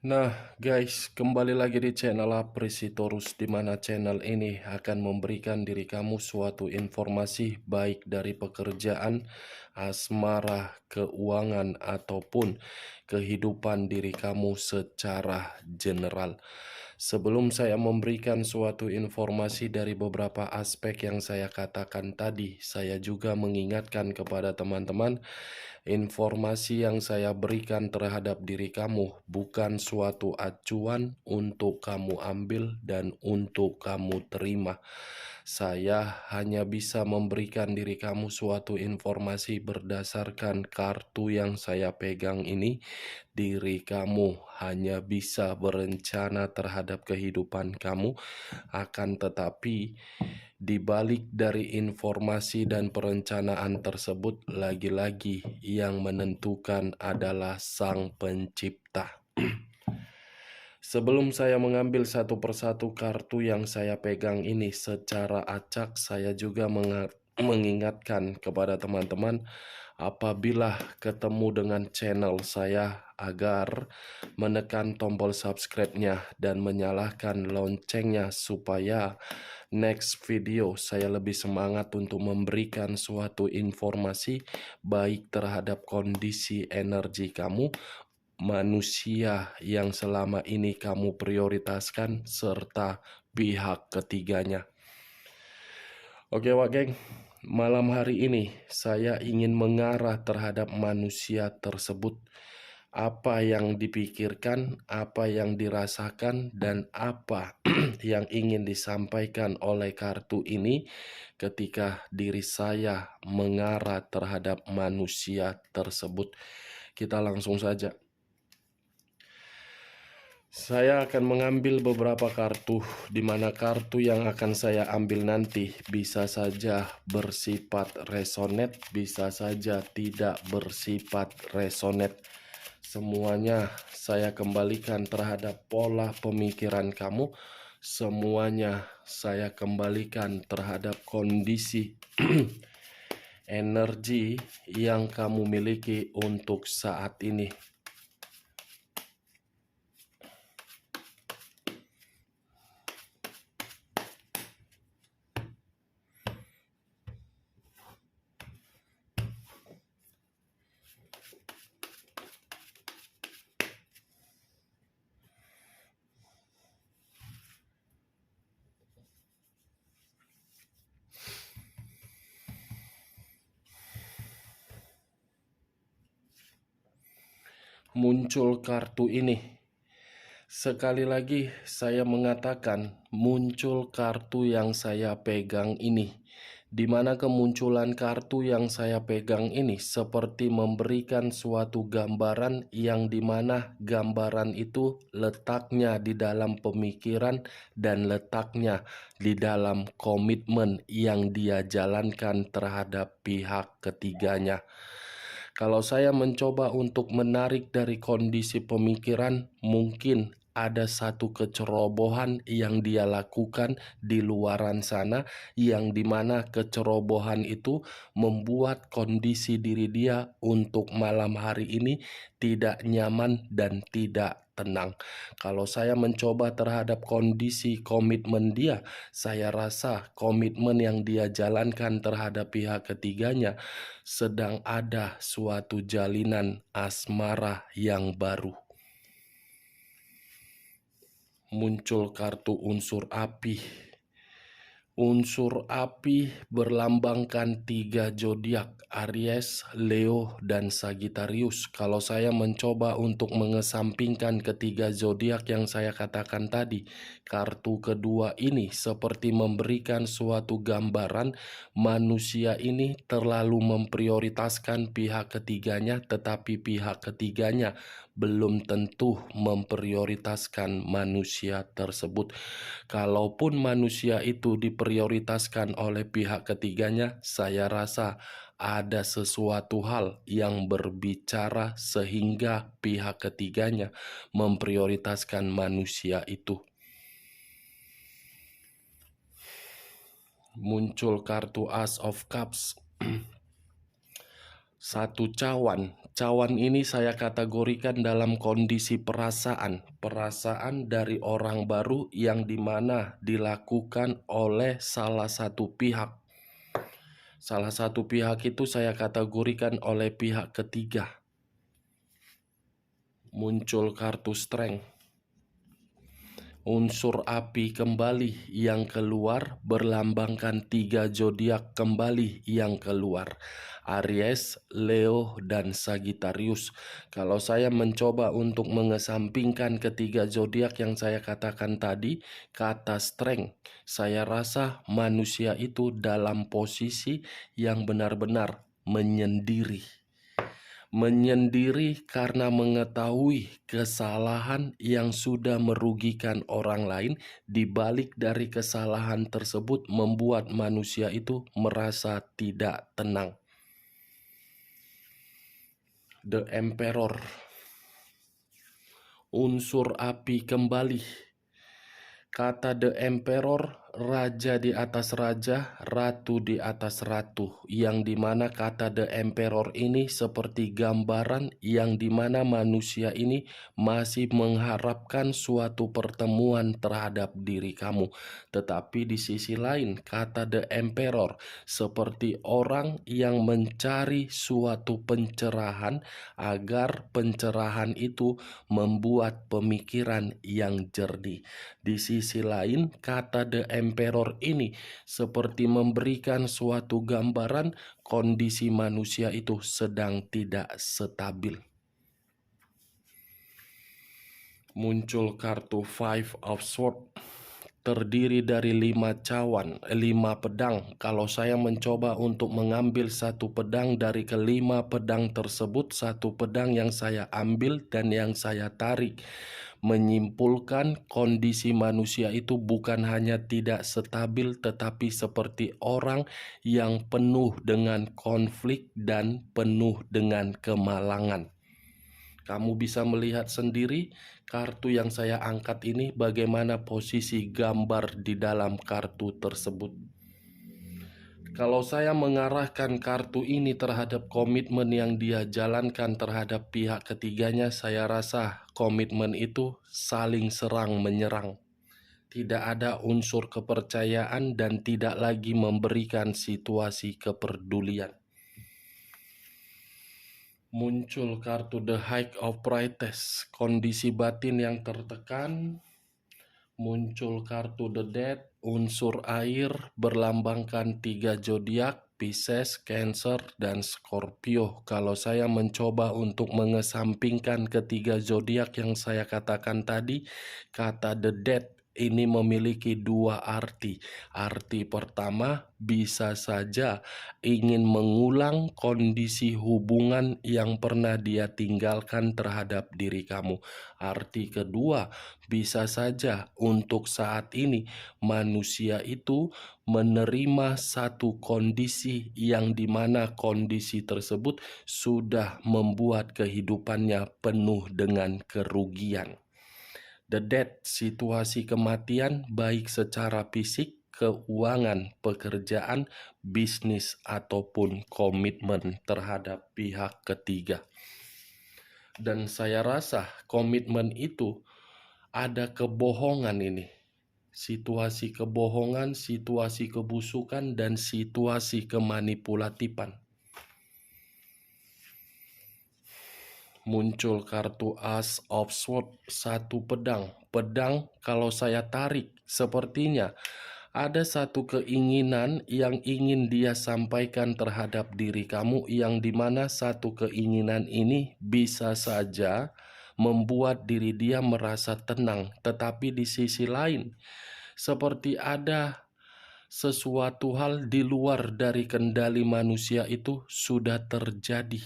Nah, guys, kembali lagi di channel Apresitorus, di mana channel ini akan memberikan diri kamu suatu informasi baik dari pekerjaan, asmara, keuangan, ataupun kehidupan diri kamu secara general. Sebelum saya memberikan suatu informasi dari beberapa aspek yang saya katakan tadi, saya juga mengingatkan kepada teman-teman. Informasi yang saya berikan terhadap diri kamu bukan suatu acuan untuk kamu ambil dan untuk kamu terima. Saya hanya bisa memberikan diri kamu suatu informasi berdasarkan kartu yang saya pegang ini. Diri kamu hanya bisa berencana terhadap kehidupan kamu, akan tetapi di balik dari informasi dan perencanaan tersebut, lagi-lagi yang menentukan adalah Sang Pencipta. Sebelum saya mengambil satu persatu kartu yang saya pegang ini secara acak, saya juga mengingatkan kepada teman-teman apabila ketemu dengan channel saya agar menekan tombol subscribe-nya dan menyalakan loncengnya supaya next video saya lebih semangat untuk memberikan suatu informasi baik terhadap kondisi energi kamu, manusia yang selama ini kamu prioritaskan, serta pihak ketiganya. Oke Wak Geng, malam hari ini saya ingin mengarah terhadap manusia tersebut. Apa yang dipikirkan, apa yang dirasakan, dan apa yang ingin disampaikan oleh kartu ini ketika diri saya mengarah terhadap manusia tersebut. Kita langsung saja. Saya akan mengambil beberapa kartu, di mana kartu yang akan saya ambil nanti bisa saja bersifat resonate, bisa saja tidak bersifat resonate. Semuanya saya kembalikan terhadap pola pemikiran kamu. Semuanya saya kembalikan terhadap kondisi energi yang kamu miliki untuk saat ini. Muncul kartu ini. Sekali lagi saya mengatakan muncul kartu yang saya pegang ini, di mana kemunculan kartu yang saya pegang ini seperti memberikan suatu gambaran yang dimana gambaran itu letaknya di dalam pemikiran dan letaknya di dalam komitmen yang dia jalankan terhadap pihak ketiganya. Kalau saya mencoba untuk menarik dari kondisi pemikiran, mungkin ada satu kecerobohan yang dia lakukan di luaran sana, yang dimana kecerobohan itu membuat kondisi diri dia untuk malam hari ini tidak nyaman dan tidak tenang. Kalau saya mencoba terhadap kondisi komitmen dia, saya rasa komitmen yang dia jalankan terhadap pihak ketiganya sedang ada suatu jalinan asmara yang baru. Muncul kartu unsur api. Unsur api berlambangkan 3 zodiak, Aries, Leo, dan Sagittarius. Kalau saya mencoba untuk mengesampingkan ketiga zodiak yang saya katakan tadi, kartu kedua ini seperti memberikan suatu gambaran manusia ini terlalu memprioritaskan pihak ketiganya, tetapi pihak ketiganya belum tentu memprioritaskan manusia tersebut. Kalaupun manusia itu diprioritaskan oleh pihak ketiganya, saya rasa ada sesuatu hal yang berbicara sehingga pihak ketiganya memprioritaskan manusia itu. Muncul kartu Ace of Cups. Satu cawan. Cawan ini saya kategorikan dalam kondisi perasaan. Perasaan dari orang baru yang dimana dilakukan oleh salah satu pihak. Salah satu pihak itu saya kategorikan oleh pihak ketiga. Muncul kartu strength. Unsur api kembali yang keluar berlambangkan 3 zodiak kembali yang keluar. Aries, Leo, dan Sagittarius. Kalau saya mencoba untuk mengesampingkan ketiga zodiak yang saya katakan tadi, kata strength, saya rasa manusia itu dalam posisi yang benar-benar menyendiri. Menyendiri karena mengetahui kesalahan yang sudah merugikan orang lain. Di balik dari kesalahan tersebut membuat manusia itu merasa tidak tenang. The Emperor. Unsur api kembali. Kata The Emperor, raja di atas raja, ratu di atas ratu. Yang dimana kata The Emperor ini seperti gambaran yang dimana manusia ini masih mengharapkan suatu pertemuan terhadap diri kamu. Tetapi di sisi lain, kata The Emperor seperti orang yang mencari suatu pencerahan agar pencerahan itu membuat pemikiran yang jernih. Di sisi lain, kata The Emperor ini seperti memberikan suatu gambaran kondisi manusia itu sedang tidak stabil. Muncul kartu Five of Swords. Terdiri dari 5 cawan, 5 pedang. Kalau saya mencoba untuk mengambil satu pedang dari kelima pedang tersebut, satu pedang yang saya ambil dan yang saya tarik menyimpulkan kondisi manusia itu bukan hanya tidak stabil, tetapi seperti orang yang penuh dengan konflik dan penuh dengan kemalangan. Kamu bisa melihat sendiri kartu yang saya angkat ini bagaimana posisi gambar di dalam kartu tersebut. Kalau saya mengarahkan kartu ini terhadap komitmen yang dia jalankan terhadap pihak ketiganya, saya rasa komitmen itu saling serang menyerang. Tidak ada unsur kepercayaan dan tidak lagi memberikan situasi kepedulian. Muncul kartu The High of Priestess, kondisi batin yang tertekan. Muncul kartu The Dead, unsur air berlambangkan 3 zodiak, Pisces, Cancer, dan Scorpio. Kalau saya mencoba untuk mengesampingkan ketiga zodiak yang saya katakan tadi, kata The Dead ini memiliki 2 arti. Arti pertama, bisa saja ingin mengulang kondisi hubungan yang pernah dia tinggalkan terhadap diri kamu. Arti kedua, bisa saja untuk saat ini manusia itu menerima satu kondisi yang dimana kondisi tersebut sudah membuat kehidupannya penuh dengan kerugian. The Death, situasi kematian baik secara fisik, keuangan, pekerjaan, bisnis, ataupun komitmen terhadap pihak ketiga. Dan saya rasa komitmen itu ada kebohongan ini. Situasi kebohongan, situasi kebusukan, dan situasi kemanipulatifan. Muncul kartu Ace of Swords, satu pedang. Pedang kalau saya tarik, sepertinya ada satu keinginan yang ingin dia sampaikan terhadap diri kamu, yang dimana satu keinginan ini bisa saja membuat diri dia merasa tenang. Tetapi di sisi lain, seperti ada sesuatu hal di luar dari kendali manusia itu sudah terjadi.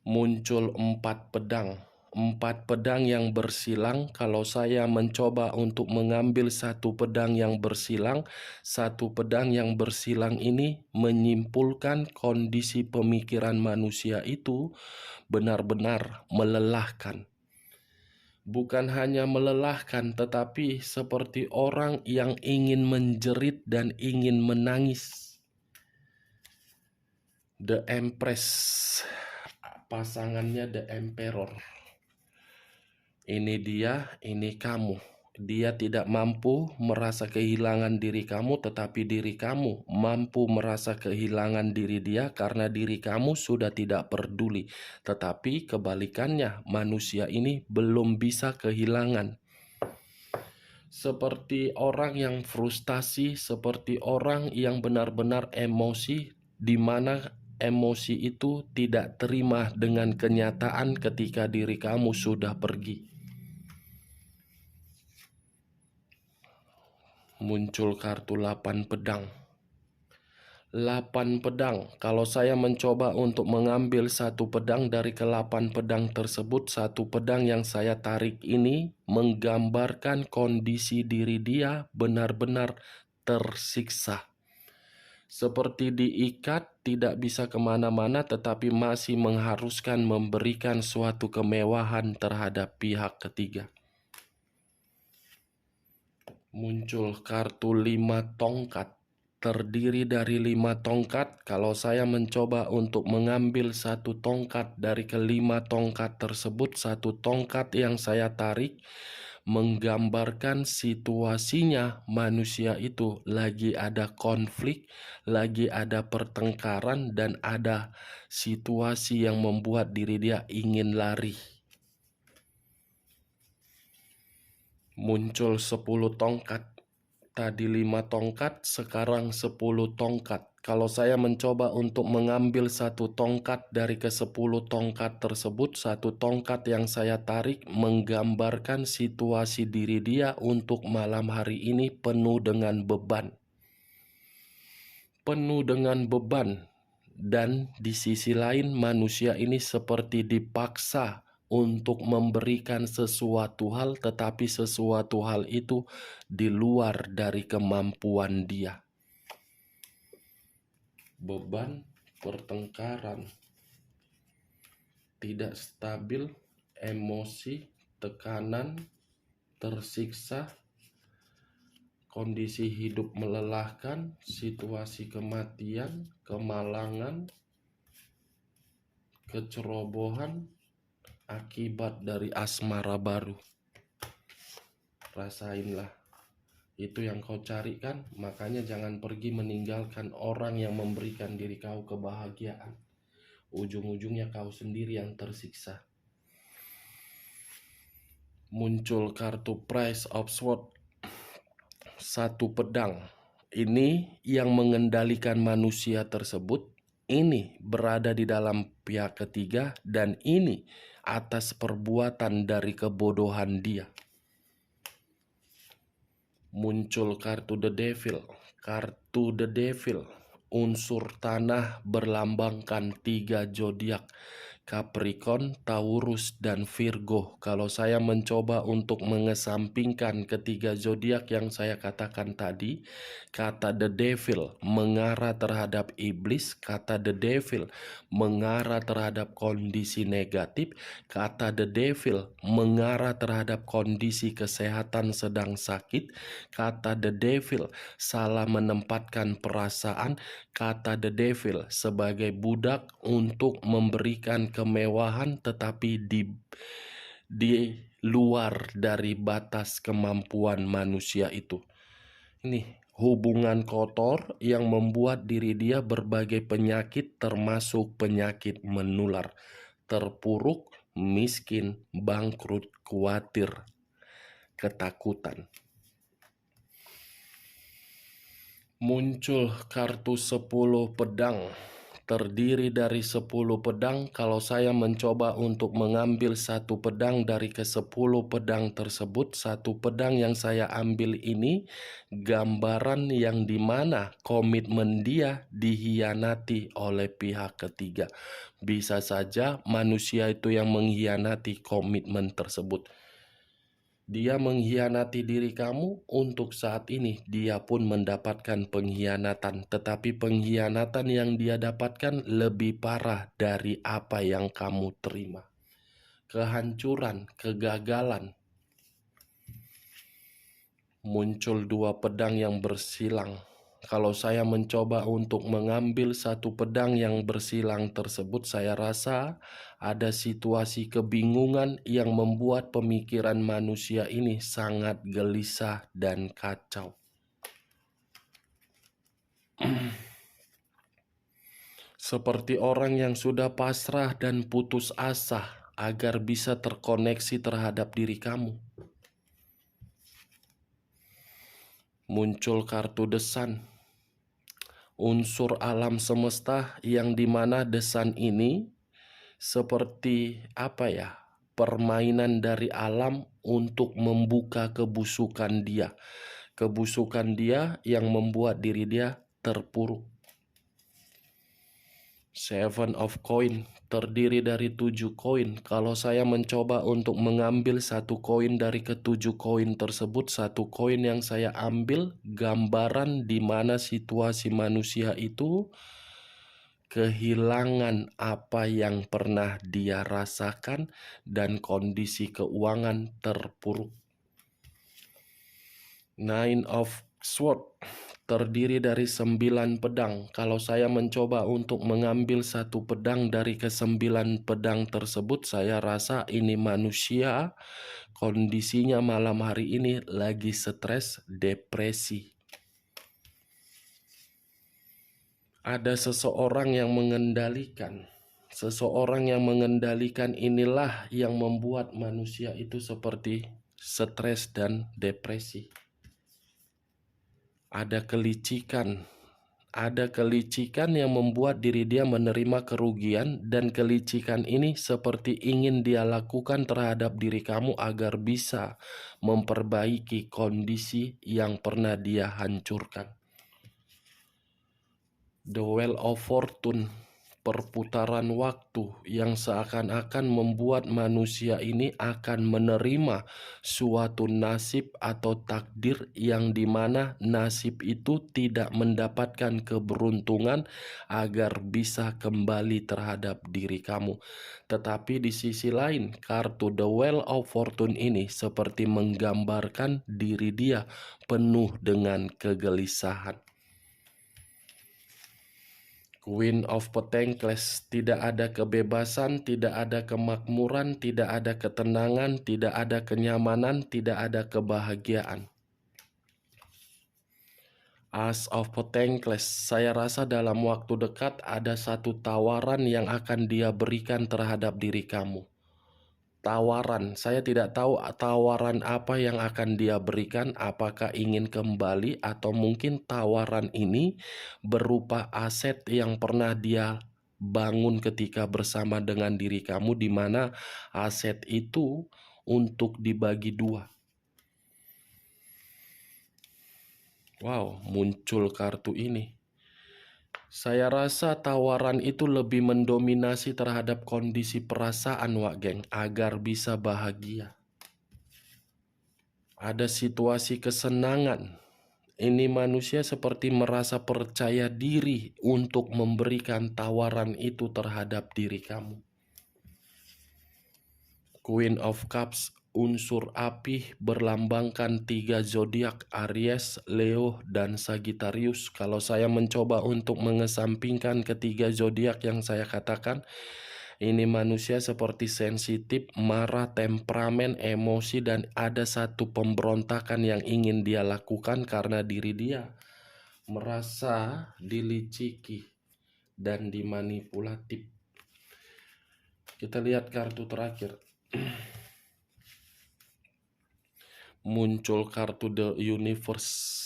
Muncul 4 pedang. 4 pedang yang bersilang. Kalau saya mencoba untuk mengambil satu pedang yang bersilang, satu pedang yang bersilang ini menyimpulkan kondisi pemikiran manusia itu benar-benar melelahkan. Bukan hanya melelahkan, tetapi seperti orang yang ingin menjerit dan ingin menangis. The Empress, pasangannya The Emperor. Ini dia, ini kamu. Dia tidak mampu merasa kehilangan diri kamu, tetapi diri kamu mampu merasa kehilangan diri dia karena diri kamu sudah tidak peduli. Tetapi kebalikannya, manusia ini belum bisa kehilangan. Seperti orang yang frustasi, seperti orang yang benar-benar emosi, di mana emosi itu tidak terima dengan kenyataan ketika diri kamu sudah pergi. Muncul kartu 8 pedang. 8 pedang. Kalau saya mencoba untuk mengambil satu pedang dari ke-8 pedang tersebut, satu pedang yang saya tarik ini menggambarkan kondisi diri dia benar-benar tersiksa. Seperti diikat, tidak bisa kemana-mana, tetapi masih mengharuskan memberikan suatu kemewahan terhadap pihak ketiga. Muncul kartu 5 tongkat. Terdiri dari 5 tongkat. Kalau saya mencoba untuk mengambil satu tongkat dari kelima tongkat tersebut, satu tongkat yang saya tarik menggambarkan situasinya manusia itu lagi ada konflik, lagi ada pertengkaran, dan ada situasi yang membuat diri dia ingin lari. Muncul 10 tongkat. Tadi 5 tongkat, sekarang 10 tongkat. Kalau saya mencoba untuk mengambil satu tongkat dari ke-10 tongkat tersebut, satu tongkat yang saya tarik menggambarkan situasi diri dia untuk malam hari ini penuh dengan beban. Penuh dengan beban. Dan di sisi lain manusia ini seperti dipaksa untuk memberikan sesuatu hal, tetapi sesuatu hal itu di luar dari kemampuan dia. Beban, pertengkaran, tidak stabil, emosi, tekanan, tersiksa, kondisi hidup melelahkan, situasi kematian, kemalangan, kecerobohan, akibat dari asmara baru. Rasainlah. Itu yang kau cari kan? Makanya jangan pergi meninggalkan orang yang memberikan diri kau kebahagiaan. Ujung-ujungnya kau sendiri yang tersiksa. Muncul kartu Price of Swords. Satu pedang. Ini yang mengendalikan manusia tersebut. Ini berada di dalam pihak ketiga, dan ini atas perbuatan dari kebodohan dia. Muncul kartu The Devil. Kartu The Devil, unsur tanah, berlambangkan 3 zodiak: Capricorn, Taurus, dan Virgo. Kalau saya mencoba untuk mengesampingkan ketiga zodiak yang saya katakan tadi, kata The Devil mengarah terhadap iblis, kata The Devil mengarah terhadap kondisi negatif, kata The Devil mengarah terhadap kondisi kesehatan sedang sakit, kata The Devil salah menempatkan perasaan, kata The Devil sebagai budak untuk memberikan kemewahan tetapi di luar dari batas kemampuan manusia itu. Ini hubungan kotor yang membuat diri dia berbagai penyakit, termasuk penyakit menular, terpuruk, miskin, bangkrut, khawatir, ketakutan. Muncul kartu 10 pedang. Terdiri dari 10 pedang. Kalau saya mencoba untuk mengambil satu pedang dari ke-10 pedang tersebut, satu pedang yang saya ambil ini gambaran yang dimana komitmen dia dihianati oleh pihak ketiga. Bisa saja manusia itu yang mengkhianati komitmen tersebut. Dia mengkhianati diri kamu, untuk saat ini dia pun mendapatkan pengkhianatan. Tetapi pengkhianatan yang dia dapatkan lebih parah dari apa yang kamu terima. Kehancuran, kegagalan. Muncul 2 pedang yang bersilang. kalau saya mencoba untuk mengambil satu pedang yang bersilang tersebut, saya rasa ada situasi kebingungan yang membuat pemikiran manusia ini sangat gelisah dan kacau. Seperti orang yang sudah pasrah dan putus asa agar bisa terkoneksi terhadap diri kamu. Muncul kartu desan, unsur alam semesta, yang dimana desan ini seperti permainan dari alam untuk membuka kebusukan dia. Kebusukan dia yang membuat diri dia terpuruk. Seven of Coin terdiri dari 7 koin. Kalau saya mencoba untuk mengambil satu koin dari ketujuh koin tersebut, satu koin yang saya ambil gambaran di mana situasi manusia itu kehilangan apa yang pernah dia rasakan dan kondisi keuangan terpuruk. Nine of Swords terdiri dari 9 pedang. Kalau saya mencoba untuk mengambil satu pedang dari ke-9 pedang tersebut, saya rasa ini manusia kondisinya malam hari ini lagi stres, depresi. Ada seseorang yang mengendalikan. Seseorang yang mengendalikan inilah yang membuat manusia itu seperti stres dan depresi. Ada kelicikan. Ada kelicikan yang membuat diri dia menerima kerugian, dan kelicikan ini seperti ingin dia lakukan terhadap diri kamu agar bisa memperbaiki kondisi yang pernah dia hancurkan. The Wheel of Fortune, perputaran waktu yang seakan-akan membuat manusia ini akan menerima suatu nasib atau takdir yang dimana nasib itu tidak mendapatkan keberuntungan agar bisa kembali terhadap diri kamu. Tetapi di sisi lain, kartu The Wheel of Fortune ini seperti menggambarkan diri dia penuh dengan kegelisahan. Queen of Pentacles, tidak ada kebebasan, tidak ada kemakmuran, tidak ada ketenangan, tidak ada kenyamanan, tidak ada kebahagiaan. Ace of Pentacles, saya rasa dalam waktu dekat ada satu tawaran yang akan dia berikan terhadap diri kamu. Tawaran, saya tidak tahu tawaran apa yang akan dia berikan, apakah ingin kembali atau mungkin tawaran ini berupa aset yang pernah dia bangun ketika bersama dengan diri kamu, di mana aset itu untuk dibagi dua. Wow, muncul kartu ini. Saya rasa tawaran itu lebih mendominasi terhadap kondisi perasaan, Wak Geng, agar bisa bahagia. Ada situasi kesenangan. Ini manusia seperti merasa percaya diri untuk memberikan tawaran itu terhadap diri kamu. Queen of Cups, unsur api, berlambangkan 3 zodiak, Aries, Leo, dan Sagittarius. Kalau saya mencoba untuk mengesampingkan ketiga zodiak yang saya katakan, ini manusia seperti sensitif, marah, temperamen, emosi, dan ada satu pemberontakan yang ingin dia lakukan karena diri dia merasa diliciki dan dimanipulatif. Kita lihat kartu terakhir. Muncul kartu The Universe.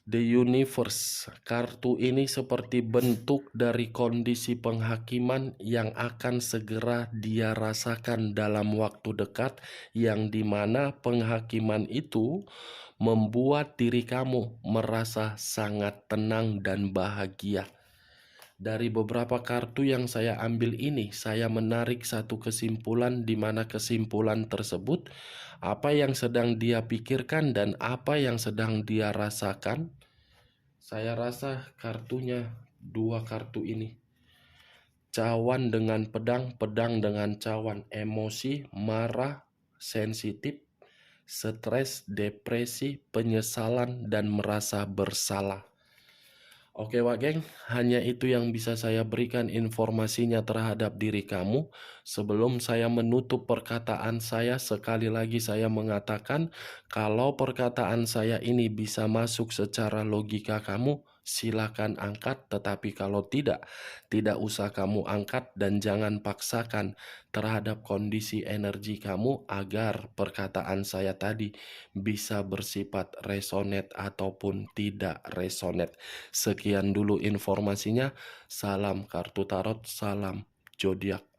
The Universe, kartu ini seperti bentuk dari kondisi penghakiman yang akan segera dia rasakan dalam waktu dekat, yang dimana penghakiman itu membuat diri kamu merasa sangat tenang dan bahagia. Dari beberapa kartu yang saya ambil ini, saya menarik satu kesimpulan, di mana kesimpulan tersebut apa yang sedang dia pikirkan dan apa yang sedang dia rasakan. Saya rasa kartunya 2 kartu ini. Cawan dengan pedang, pedang dengan cawan, emosi, marah, sensitif, stres, depresi, penyesalan, dan merasa bersalah. Oke Wak Geng, hanya itu yang bisa saya berikan informasinya terhadap diri kamu. Sebelum saya menutup perkataan saya, sekali lagi saya mengatakan, kalau perkataan saya ini bisa masuk secara logika kamu, silakan angkat. Tetapi kalau tidak, tidak usah kamu angkat dan jangan paksakan terhadap kondisi energi kamu agar perkataan saya tadi bisa bersifat resonate ataupun tidak resonate. Sekian dulu informasinya. Salam kartu tarot, salam zodiak.